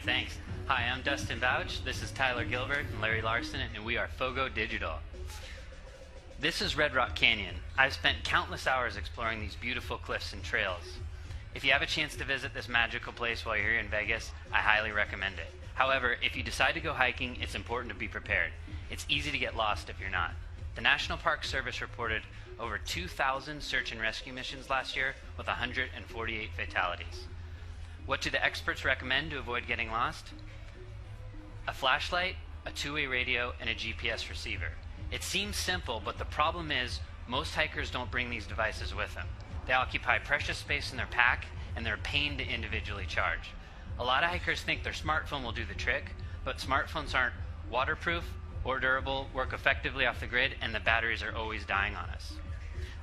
Thanks. Hi, I'm Dustin Bouch. This is Tyler Gilbert and Larry Larson, and we are Fogo Digital. This is Red Rock Canyon. I've spent countless hours exploring these beautiful cliffs and trails. If you have a chance to visit this magical place while you're here in Vegas, I highly recommend it. However, if you decide to go hiking, it's important to be prepared. It's easy to get lost if you're not. The National Park Service reported over 2,000 search and rescue missions last year with 148 fatalities. What do the experts recommend to avoid getting lost? A flashlight, a two-way radio, and a GPS receiver. It seems simple, but the problem is most hikers don't bring these devices with them. They occupy precious space in their pack, and they're a pain to individually charge. A lot of hikers think their smartphone will do the trick, but smartphones aren't waterproof or durable, work effectively off the grid, and the batteries are always dying on us.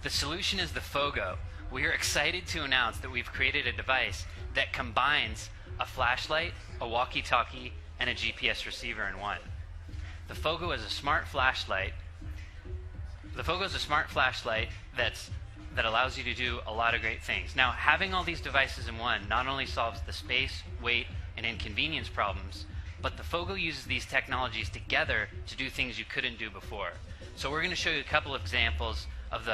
The solution is the Fogo. We are excited to announce that we've created a device that combines a flashlight, a walkie-talkie, and a GPS receiver in one. The Fogo is a smart flashlight. The Fogo is a smart flashlight that allows you to do a lot of great things. Now, having all these devices in one not only solves the space, weight, and inconvenience problems, but the Fogo uses these technologies together to do things you couldn't do before. So we're going to show you a couple of examples of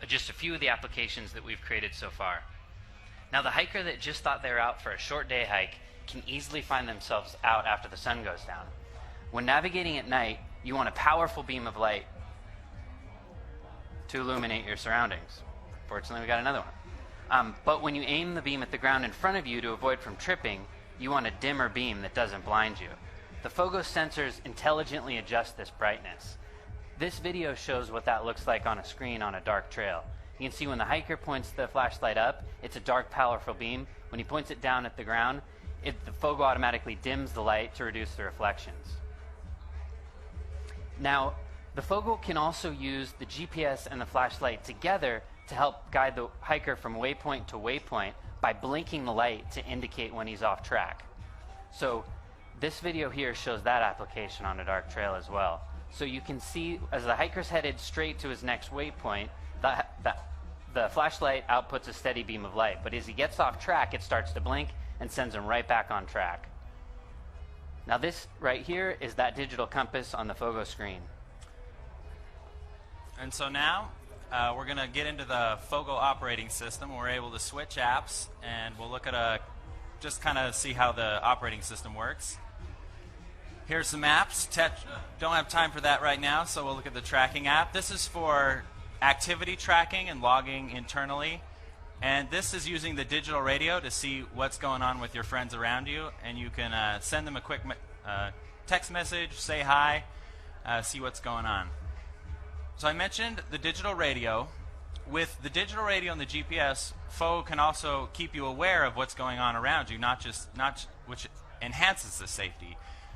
just a few of the applications that we've created so far. Now, the hiker that just thought they were out for a short day hike can easily find themselves out after the sun goes down. When navigating at night, you want a powerful beam of light to illuminate your surroundings. Fortunately, we got another one. But when you aim the beam at the ground in front of you to avoid from tripping, you want a dimmer beam that doesn't blind you. The Fogo sensors intelligently adjust this brightness. This video shows what that looks like on a screen on a dark trail. You can see when the hiker points the flashlight up, it's a dark, powerful beam. When he points it down at the ground, the Fogo automatically dims the light to reduce the reflections. Now, the Fogo can also use the GPS and the flashlight together to help guide the hiker from waypoint to waypoint by blinking the light to indicate when he's off track. So this video here shows that application on a dark trail as well. So you can see as the hiker's headed straight to his next waypoint, the flashlight outputs a steady beam of light, but as he gets off track, it starts to blink and sends him right back on track. Now this right here is that digital compass on the Fogo screen. And so now we're going to get into the Fogo operating system. We're able to switch apps, and we'll look at just kind of see how the operating system works. Here's some apps. Don't have time for that right now, so we'll look at the tracking app. This is for activity tracking and logging internally. And this is using the digital radio to see what's going on with your friends around you. And you can send them a quick text message, say hi, see what's going on. So I mentioned the digital radio. With the digital radio and the GPS, Fogo can also keep you aware of what's going on around you, which enhances the safety.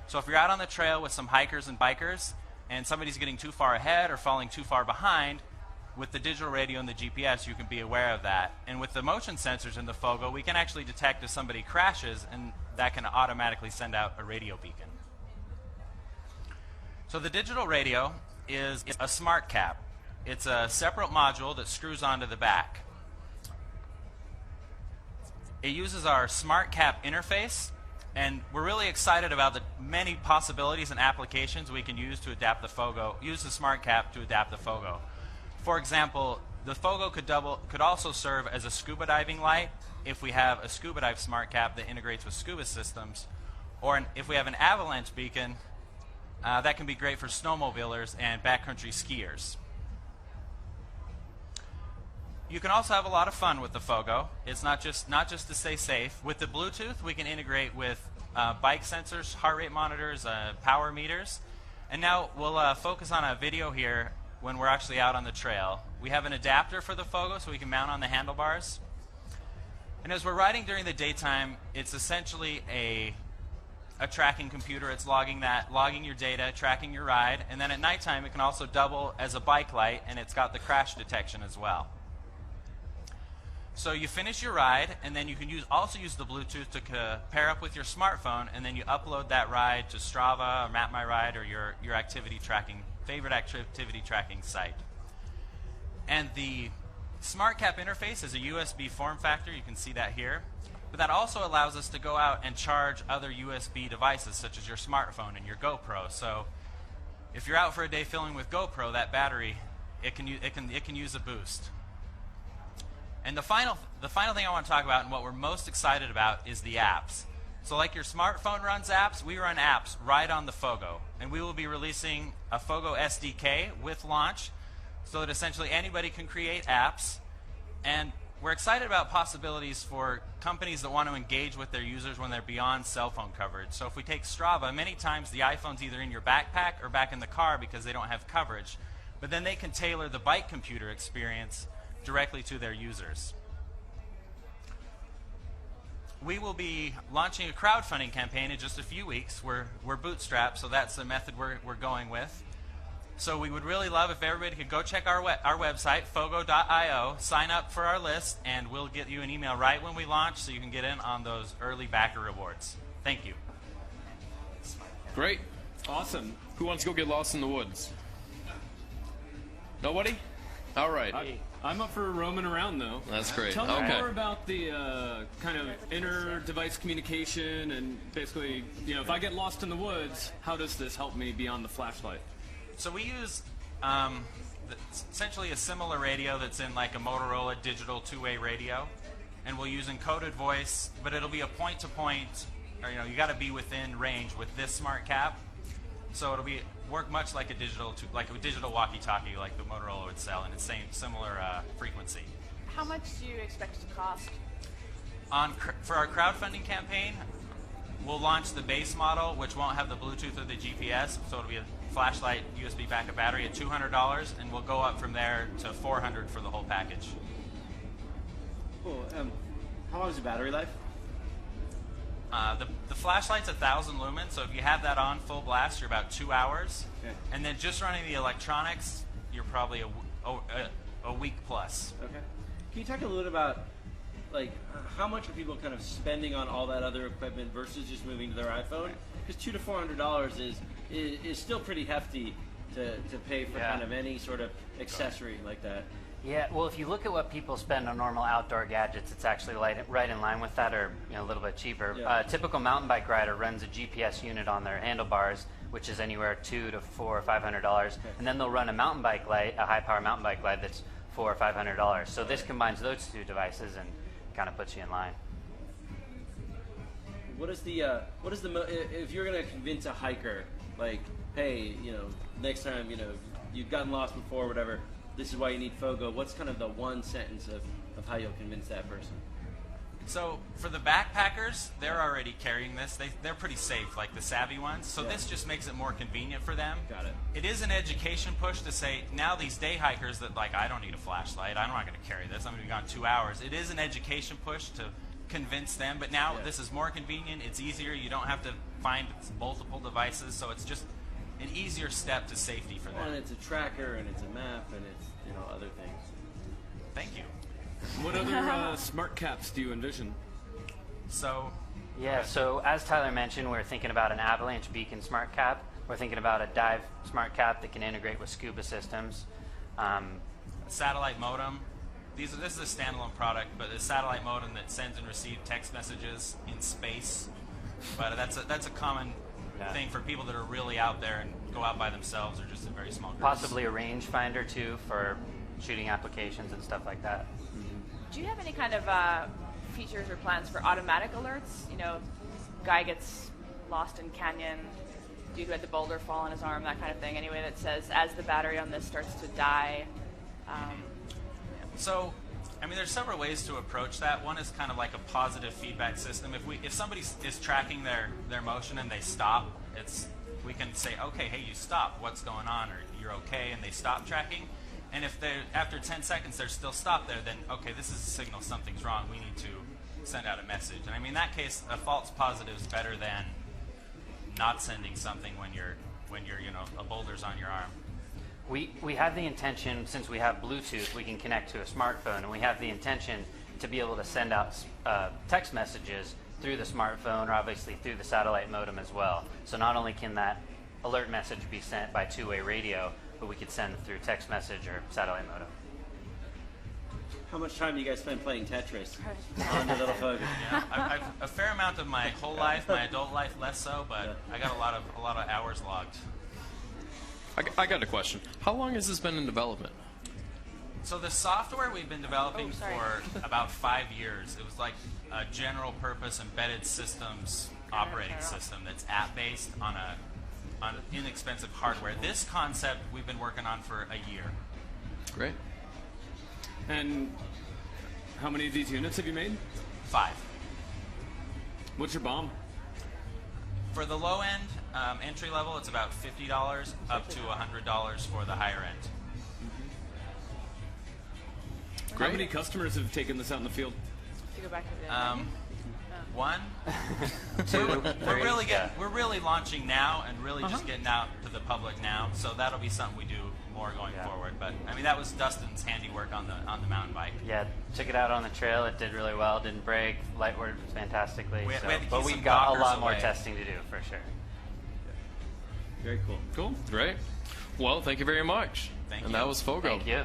So if you're out on the trail with some hikers and bikers, and somebody's getting too far ahead or falling too far behind, with the digital radio and the GPS, you can be aware of that. And with the motion sensors in the Fogo, we can actually detect if somebody crashes, and that can automatically send out a radio beacon. So the digital radio is a smart cap. It's a separate module that screws onto the back. It uses our smart cap interface, and we're really excited about the many possibilities and applications we can use to adapt the Fogo, use the smart cap to adapt the Fogo. For example, the Fogo could also serve as a scuba diving light if we have a scuba dive smart cap that integrates with scuba systems, or if we have an avalanche beacon, that can be great for snowmobilers and backcountry skiers. You can also have a lot of fun with the Fogo. It's not just to stay safe. With the Bluetooth, we can integrate with bike sensors, heart rate monitors, power meters. And now we'll focus on a video here when we're actually out on the trail. We have an adapter for the Fogo so we can mount on the handlebars. And as we're riding during the daytime, it's essentially a tracking computer. It's logging your data, tracking your ride. And then at nighttime, it can also double as a bike light, and it's got the crash detection as well. So you finish your ride, and then you can also use the Bluetooth to pair up with your smartphone, and then you upload that ride to Strava or Map My Ride or your favorite activity tracking site. And the SmartCap interface is a USB form factor. You can see that here. But that also allows us to go out and charge other USB devices, such as your smartphone and your GoPro. So if you're out for a day filming with GoPro, that battery, it can use a boost. And the final thing I want to talk about, and what we're most excited about, is the apps. So like your smartphone runs apps, we run apps right on the Fogo. And we will be releasing a Fogo SDK with launch, so that essentially anybody can create apps. And we're excited about possibilities for companies that want to engage with their users when they're beyond cell phone coverage. So if we take Strava, many times the iPhone's either in your backpack or back in the car because they don't have coverage. But then they can tailor the bike computer experience directly to their users. We will be launching a crowdfunding campaign in just a few weeks. We're bootstrapped, so that's the method we're going with. So we would really love if everybody could go check our website, fogo.io, sign up for our list, and we'll get you an email right when we launch so you can get in on those early backer rewards. Thank you. Great. Awesome. Who wants to go get lost in the woods? Nobody? All right. I'm up for roaming around, though. That's great. Tell me Okay. more about the kind of inter-device communication, and basically, if I get lost in the woods, how does this help me beyond the flashlight? So we use essentially a similar radio that's in like a Motorola digital two-way radio, and we'll use encoded voice, but it'll be a point-to-point, or you got to be within range with this smart cap. So it'll work much like a digital walkie-talkie, like the Motorola would sell, and it's similar frequency. How much do you expect it to cost? For our crowdfunding campaign, we'll launch the base model, which won't have the Bluetooth or the GPS, so it'll be a flashlight, USB backup battery at $200, and we'll go up from there to $400 for the whole package. Cool. How long is the battery life? The flashlight's 1,000 lumens, so if you have that on full blast, you're about 2 hours. Okay. And then just running the electronics, you're probably a week plus. Okay. Can you talk a little bit about, like, how much are people kind of spending on all that other equipment versus just moving to their iPhone? Because $200 to $400 is still pretty hefty to pay for kind of any sort of accessory like that. Yeah, well, if you look at what people spend on normal outdoor gadgets, it's actually right in line with that, or a little bit cheaper. Yeah. A typical mountain bike rider runs a GPS unit on their handlebars, which is anywhere $200 to $400 or $500, and then they'll run a mountain bike light, a high-power mountain bike light that's $400 or $500. So this combines those two devices and kind of puts you in line. What is if you're going to convince a hiker, like, hey, next time, you've gotten lost before, or whatever, this is why you need Fogo, what's kind of the one sentence of how you'll convince that person? So for the backpackers, they're already carrying this. They're pretty safe, like the savvy ones. So this just makes it more convenient for them. Got it. It is an education push to say, now these day hikers that I don't need a flashlight, I'm not going to carry this, I'm going to be gone 2 hours. It is an education push to convince them, but now this is more convenient, it's easier, you don't have to find multiple devices, so it's just an easier step to safety for them. Well, and it's a tracker, and it's a map, and it's other things. Thank you. What other smart caps do you envision? So Yeah, so as Tyler mentioned, we're thinking about an avalanche beacon smart cap. We're thinking about a dive smart cap that can integrate with scuba systems. a satellite modem. This is a standalone product, but a satellite modem that sends and receives text messages in space. But that's a common thing for people that are really out there and go out by themselves or just in very small groups. Possibly a rangefinder too for shooting applications and stuff like that. Do you have any kind of features or plans for automatic alerts? Guy gets lost in canyon, dude who had the boulder fall on his arm, that kind of thing. Anyway, that says as the battery on this starts to die. So, there's several ways to approach that. One is kind of like a positive feedback system. If somebody is tracking their motion and they stop, we can say, okay, hey, you stopped. What's going on? Or you're okay, and they stop tracking. And if after 10 seconds they're still stopped there, then okay, this is a signal something's wrong. We need to send out a message. And in that case, a false positive is better than not sending something when you're a boulder's on your arm. We have the intention, since we have Bluetooth, we can connect to a smartphone, and we have the intention to be able to send out text messages through the smartphone, or obviously through the satellite modem as well. So not only can that alert message be sent by two-way radio, but we could send through text message or satellite modem. How much time do you guys spend playing Tetris on the little Fogo? Yeah, I've a fair amount of my whole life, my adult life less so, but I got a lot of hours logged. I got a question. How long has this been in development? So the software we've been developing for about 5 years. It was like a general purpose embedded systems operating system that's app based on inexpensive hardware. This concept we've been working on for a year. Great. And how many of these units have you made? 5. What's your BOM? For the low end, entry level, it's about $50 up to $100 for the higher end. How many customers have taken this out in the field? To go back to the One, we're really launching now and really just getting out to the public now. So that'll be something we do more going forward. But I mean, that was Dustin's handiwork on the mountain bike. Yeah, took it out on the trail. It did really well. Didn't break. Light worked fantastically. We had to keep but we've some got a blockers lot more away. testing to do for sure. Very cool. Cool. Great. Well, thank you very much. Thank and you. that was Fogo. Thank you.